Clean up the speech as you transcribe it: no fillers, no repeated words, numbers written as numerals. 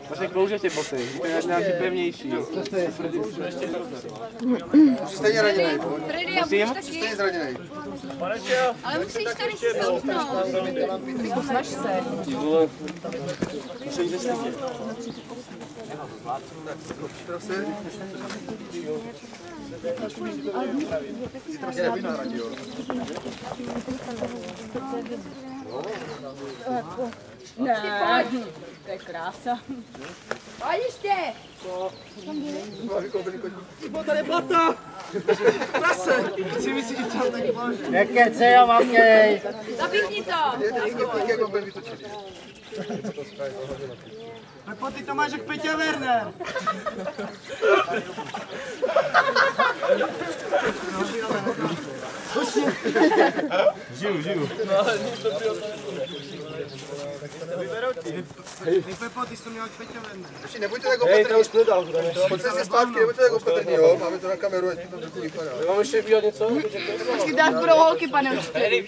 Vaše klouže tě boty, to je nějaký pevnější. Stejně raněnej. Freddy, a můžeš taky? Stejně zraněnej. Ale musíš tady si stoupnout. Snaž se. Ne, to je krása. Pojď ještě! Tady je plata! Prase! Si myslíš, že tam taky máš? Nekece a makej! Zapíchni to! Pepo, ty to máš jak Peťa Werner! Žiju. Pepo, ty jsi to měl jak Peťa Werner. Ještě nebuďte tak opatrní. Pojďte si zpátky, nebuďte tak opatrní, jo? Máme to na kameru, ať to trochu vypadá. Mám ještě udělat něco? Počkej, tak budou holky, pane učiteli.